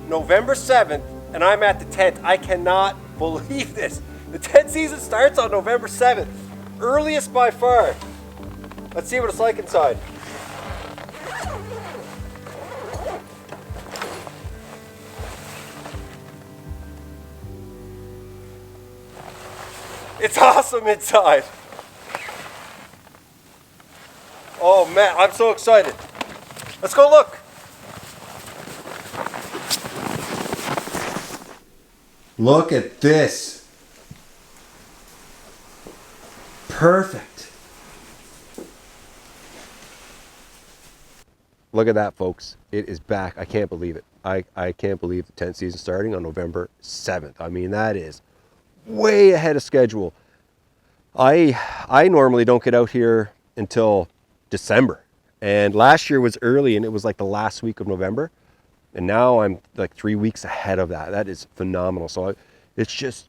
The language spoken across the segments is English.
November 7th, and I'm at the tent. I cannot believe this. The tent season starts on November 7th. Earliest by far. Let's see what it's like inside. It's awesome inside. Oh man, I'm so excited. Let's go look. Look at this. Perfect. Look at that, folks. It is back. I can't believe it. I can't believe the tent season starting on November 7th. I mean, that is way ahead of schedule. I normally don't get out here until December. And last year was early and it was like the last week of November. And now I'm like 3 weeks ahead of that. That is phenomenal. So it's just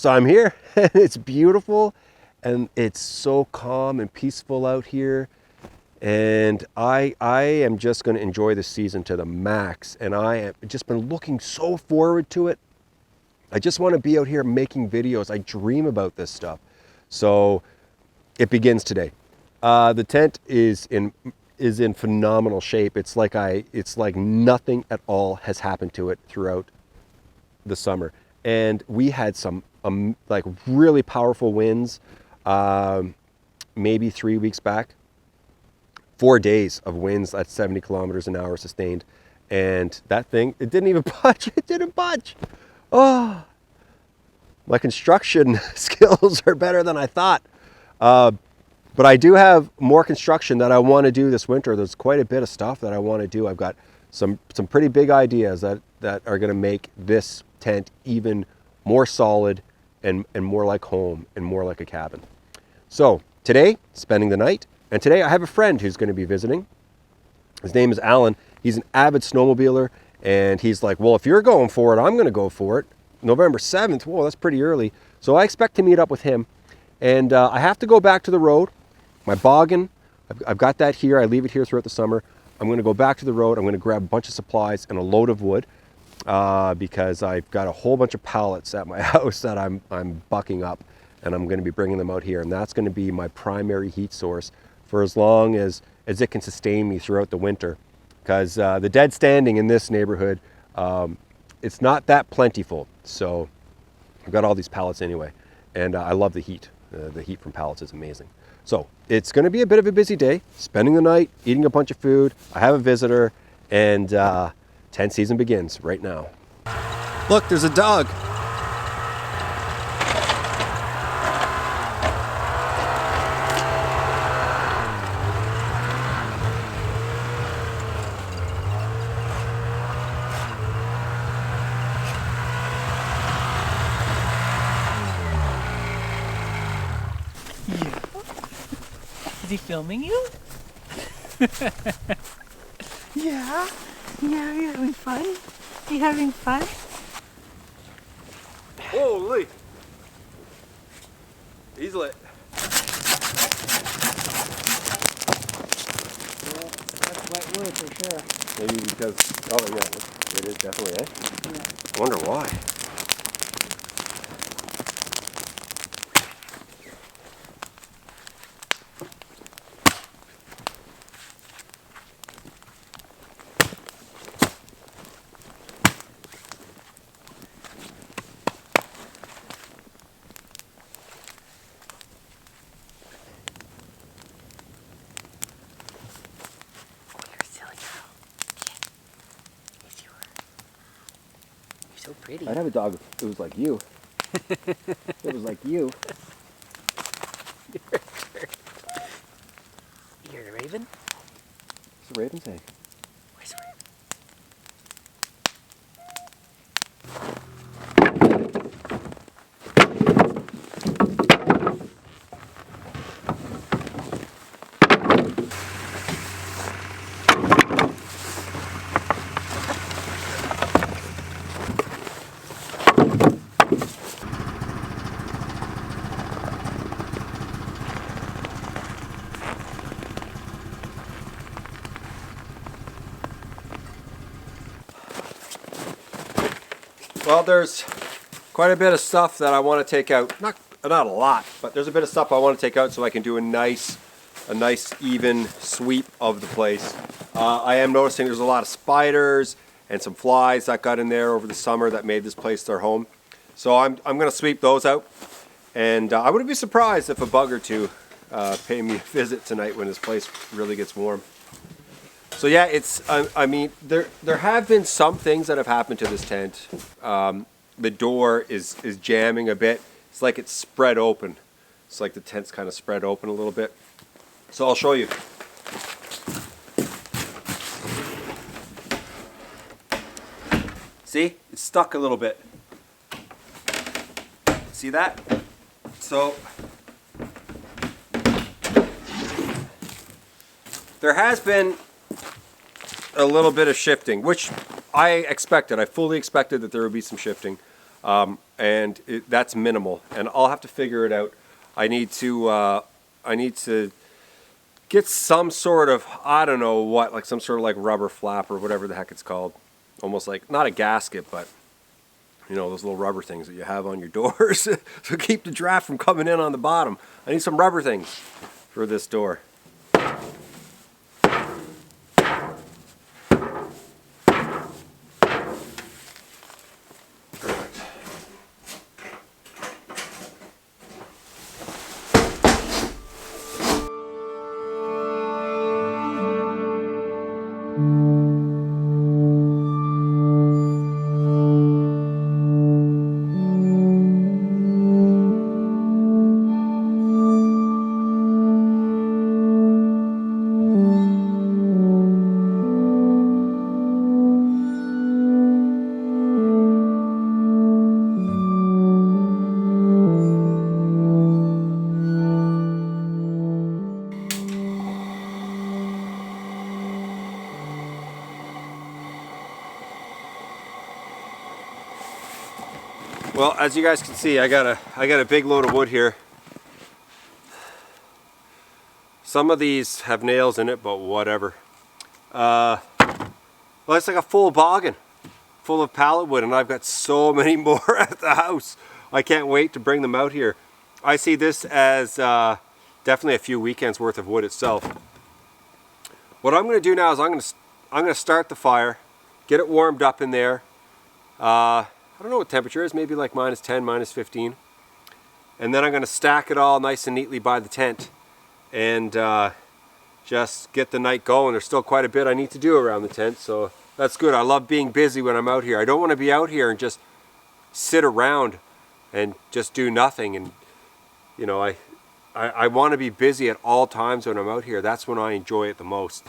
I'm here. It's beautiful and it's so calm and peaceful out here. And I am just going to enjoy this season to the max. And I have just been looking so forward to it. I just want to be out here making videos. I dream about this stuff. So it begins today. The tent is in phenomenal shape. It's like nothing at all has happened to it throughout the summer. And we had some like really powerful winds, maybe 3 weeks back. 4 days of winds at 70 kilometers an hour sustained. And that thing, it didn't even budge. It didn't budge. Oh, my construction skills are better than I thought. But I do have more construction that I want to do this winter. There's quite a bit of stuff that I want to do. I've got some pretty big ideas that are going to make this tent even more solid and more like home and more like a cabin. So today, spending the night. And today I have a friend who's going to be visiting. His name is Alan. He's an avid snowmobiler. And he's like, well, if you're going for it, I'm going to go for it. November 7th, whoa, that's pretty early. So I expect to meet up with him. And I have to go back to the road. My boggin, I've got that here. I leave it here throughout the summer. I'm going to go back to the road. I'm going to grab a bunch of supplies and a load of wood because I've got a whole bunch of pallets at my house that I'm bucking up. And I'm going to be bringing them out here. And that's going to be my primary heat source for as long as it can sustain me throughout the winter. Because the dead standing in this neighborhood, it's not that plentiful. So I've got all these pallets anyway. And I love the heat. The heat from pallets is amazing. So it's going to be a bit of a busy day, spending the night, eating a bunch of food. I have a visitor, and tent season begins right now. Look, there's a dog. Is he filming you? Yeah? Yeah, you're having fun? You having fun? Holy! He's lit. That's wet wood for sure. Maybe because, oh yeah, it is definitely, eh? Yeah. I wonder why. So pretty. I'd have a dog if it was like you. It was like you. You heard a raven? What's the raven saying? Where's the raven? Well, there's quite a bit of stuff that I want to take out. Not a lot, but there's a bit of stuff I want to take out so I can do a nice even sweep of the place. I am noticing there's a lot of spiders and some flies that got in there over the summer that made this place their home. So I'm going to sweep those out. And I wouldn't be surprised if a bug or two pay me a visit tonight when this place really gets warm. So yeah, it's, I mean, there have been some things that have happened to this tent. The door is jamming a bit. It's like it's spread open. It's like the tent's kind of spread open a little bit. So I'll show you. See, it's stuck a little bit. See that? So there has been a little bit of shifting, which I expected. I fully expected that there would be some shifting, and that's minimal. And I'll have to figure it out. I need to get some sort of, I don't know what, like some sort of like rubber flap or whatever the heck it's called. Almost like, not a gasket, but you know, those little rubber things that you have on your doors to keep the draft from coming in on the bottom. I need some rubber things for this door. Well, as you guys can see, I got a big load of wood here. Some of these have nails in it, but whatever. Well, it's like a full boggin full of pallet wood, and I've got so many more at the house. I can't wait to bring them out here. I see this as definitely a few weekends worth of wood itself. What I'm going to do now is I'm going to start the fire, get it warmed up in there. I don't know what temperature is, maybe like -10, -15. And then I'm going to stack it all nice and neatly by the tent and just get the night going. There's still quite a bit I need to do around the tent, so that's good. I love being busy when I'm out here. I don't want to be out here and just sit around and just do nothing. And you know, I want to be busy at all times when I'm out here. That's when I enjoy it the most.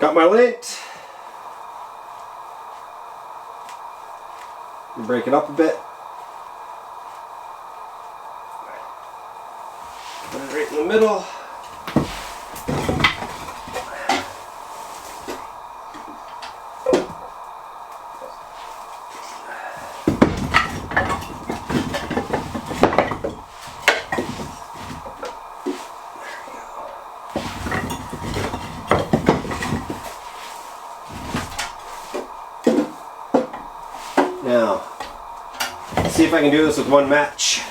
Got my lint. Break it up a bit. Put it right in the middle. Now, let's see if I can do this with one match.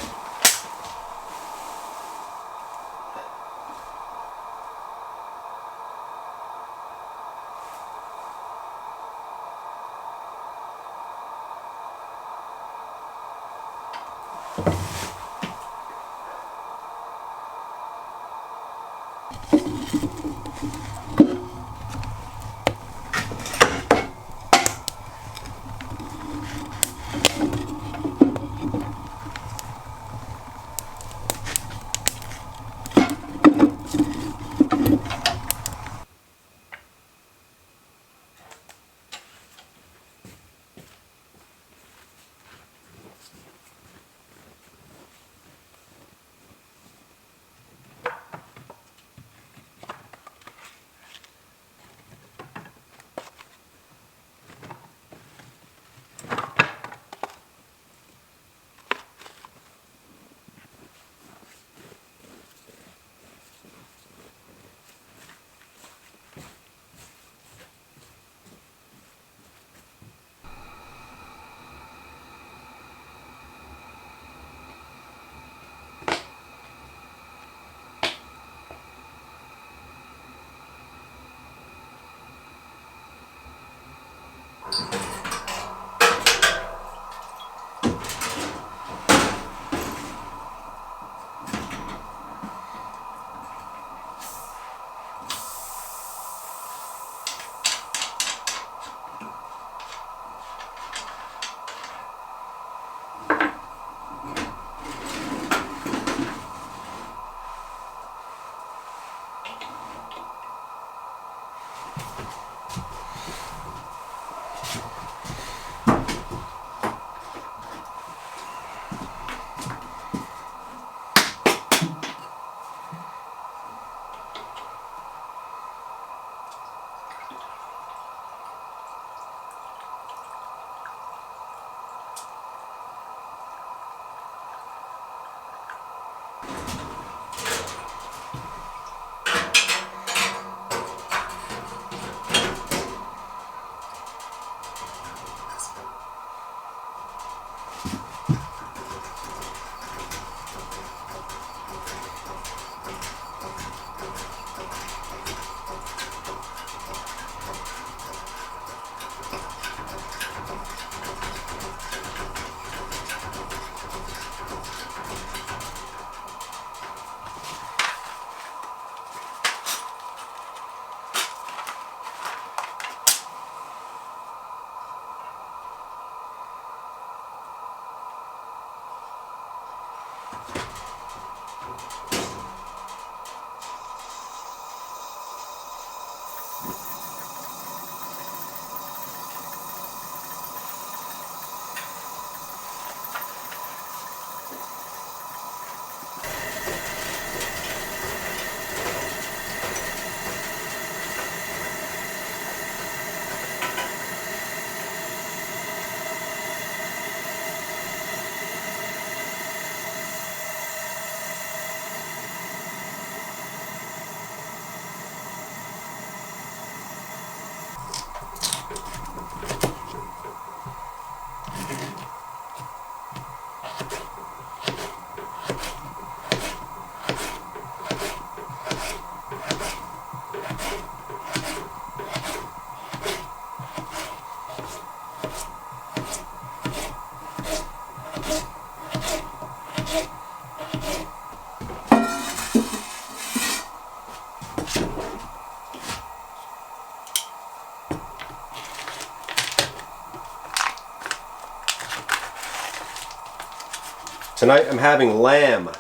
Tonight I'm having lamb. I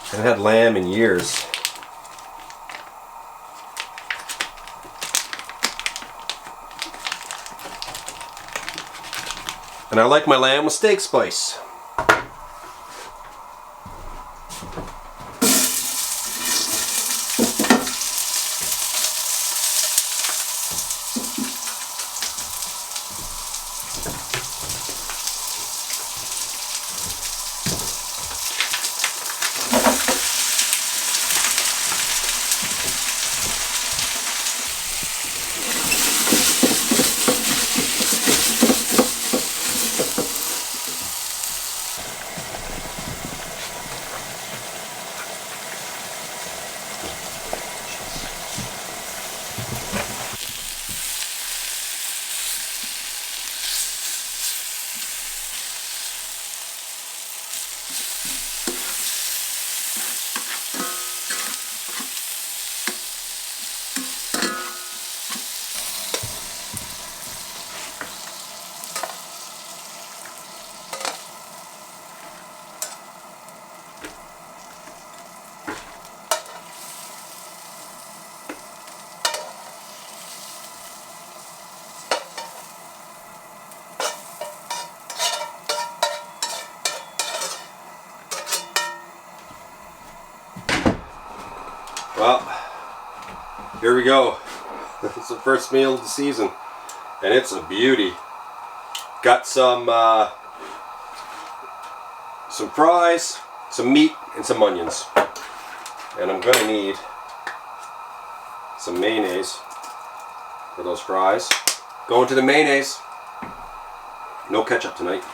haven't had lamb in years. And I like my lamb with steak spice. Well, here we go. It's the first meal of the season, and it's a beauty. Got some fries, some meat, and some onions. And I'm gonna need some mayonnaise for those fries. Going to the mayonnaise. No ketchup tonight.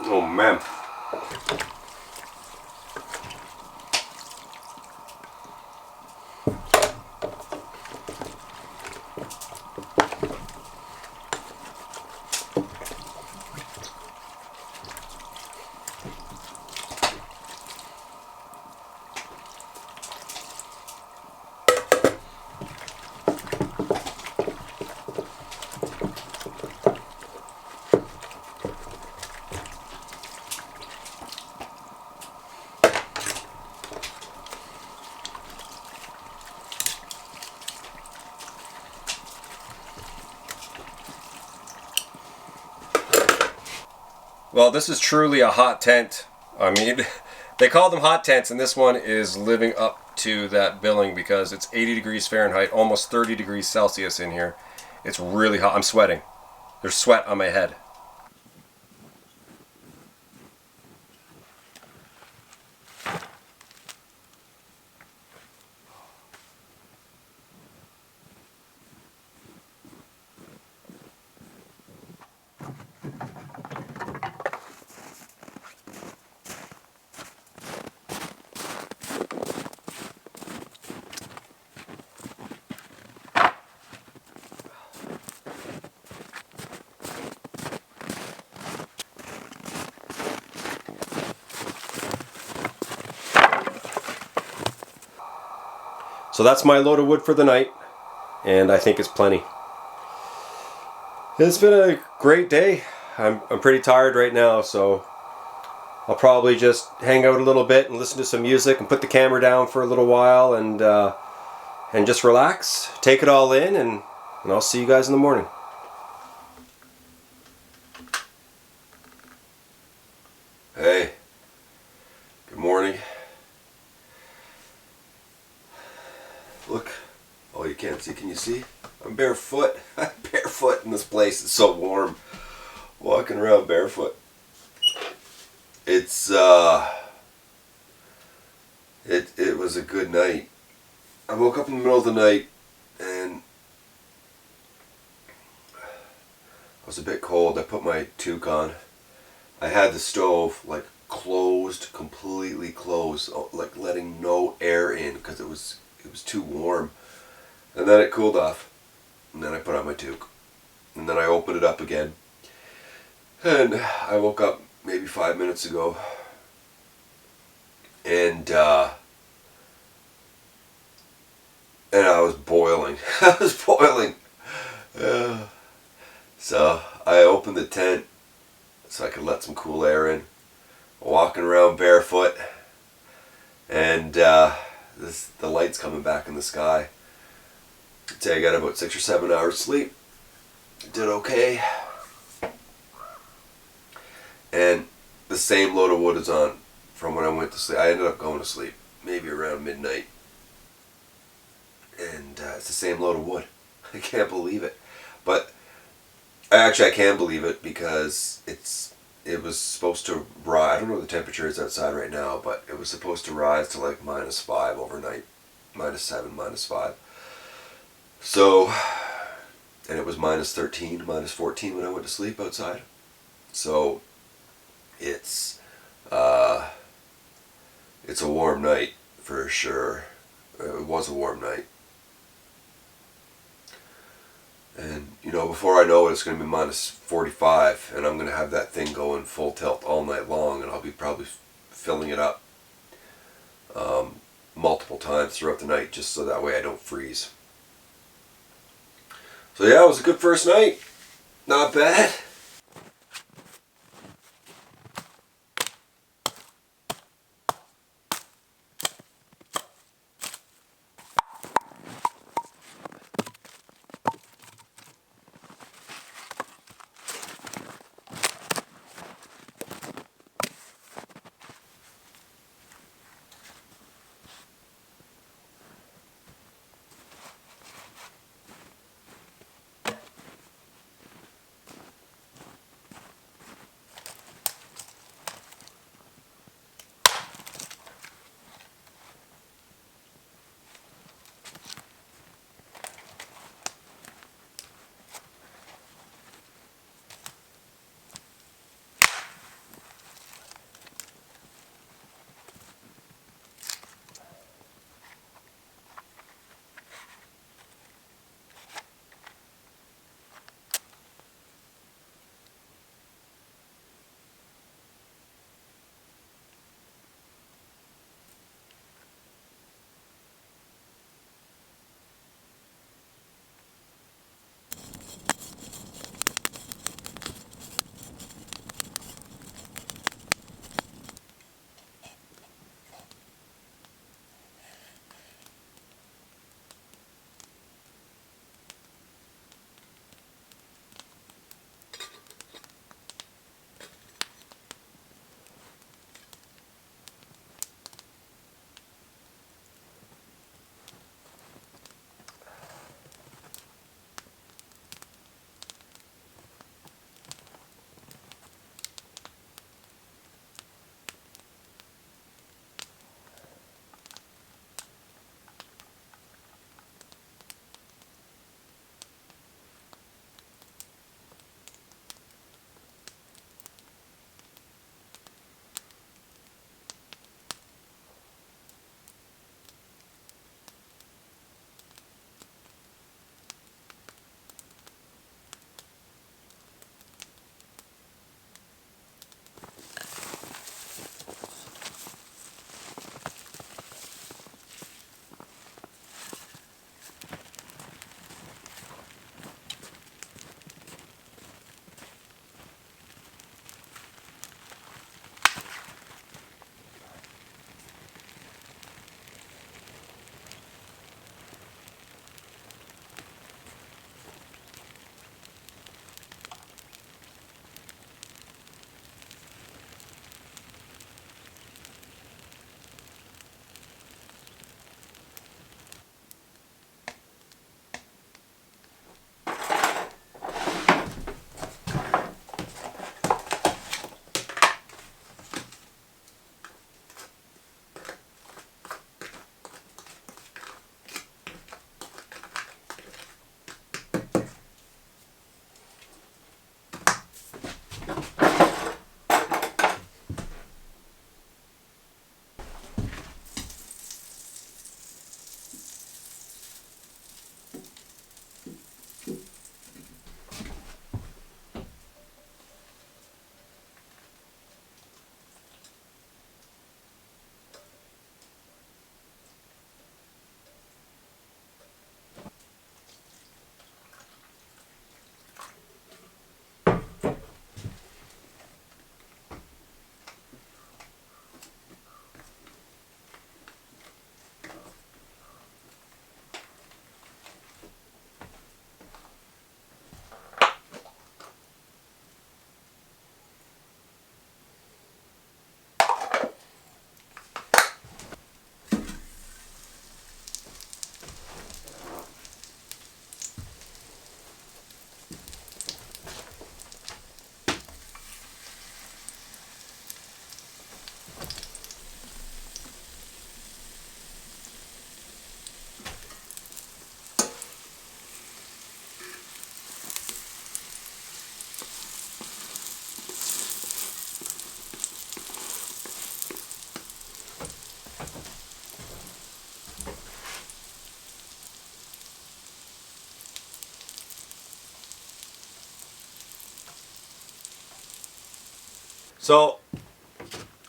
Oh man. Well, this is truly a hot tent. I mean, they call them hot tents, and this one is living up to that billing because it's 80 degrees Fahrenheit, almost 30 degrees Celsius in here. It's really hot. I'm sweating. There's sweat on my head. So that's my load of wood for the night, and I think it's plenty. It's been a great day. I'm pretty tired right now, so I'll probably just hang out a little bit and listen to some music and put the camera down for a little while and just relax, take it all in, and I'll see you guys in the morning. Hey, good morning. Look, oh, you can't see. Can you see? I'm barefoot. I'm barefoot in this place. It's so warm. Walking around barefoot. It's it was a good night. I woke up in the middle of the night and I was a bit cold. I put my toque on. I had the stove like closed, completely closed, like letting no air in because it was too warm. And then it cooled off. And then I put on my toque. And then I opened it up again. And I woke up maybe 5 minutes ago. And I was boiling. I was boiling. So I opened the tent so I could let some cool air in. Walking around barefoot. And the light's coming back in the sky. I'd say I got about 6 or 7 hours sleep. Did okay. And the same load of wood is on from when I went to sleep. I ended up going to sleep maybe around midnight. And it's the same load of wood. I can't believe it. But actually I can believe it because it was supposed to rise. I don't know what the temperature is outside right now, but it was supposed to rise to like -5 overnight. -7, -5. So, and it was -13, -14 when I went to sleep outside. So, it's a warm night for sure. It was a warm night. And, you know, before I know it, it's going to be -45, and I'm going to have that thing going full tilt all night long, and I'll be probably filling it up multiple times throughout the night, just so that way I don't freeze. So yeah, it was a good first night. Not bad. So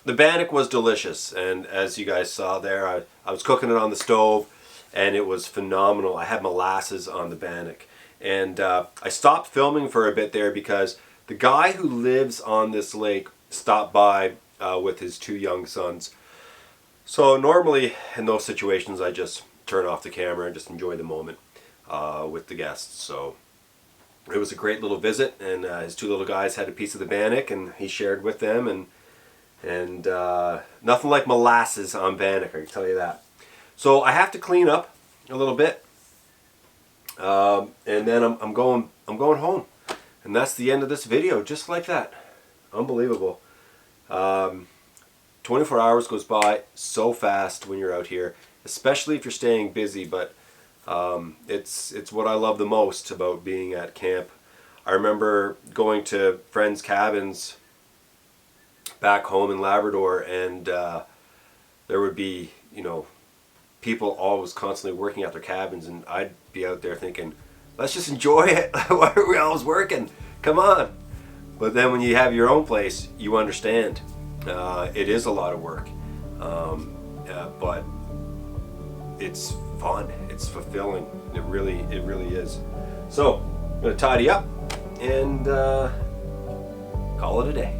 the bannock was delicious, and as you guys saw there, I was cooking it on the stove, and it was phenomenal. I had molasses on the bannock, and I stopped filming for a bit there because the guy who lives on this lake stopped by with his 2 young sons. So normally in those situations I just turn off the camera and just enjoy the moment with the guests. So it was a great little visit, and his 2 little guys had a piece of the bannock and he shared with them, and nothing like molasses on bannock, I can tell you that. So I have to clean up a little bit, and then I'm going home, and that's the end of this video, just like that. Unbelievable. 24 hours goes by so fast when you're out here, especially if you're staying busy, but it's what I love the most about being at camp. I remember going to friends' cabins back home in Labrador, and there would be, you know, people always constantly working at their cabins, and I'd be out there thinking, let's just enjoy it. Why are we always working? Come on. But then when you have your own place, you understand. It is a lot of work, but it's fun. It's fulfilling. It really is. So I'm gonna tidy up and call it a day.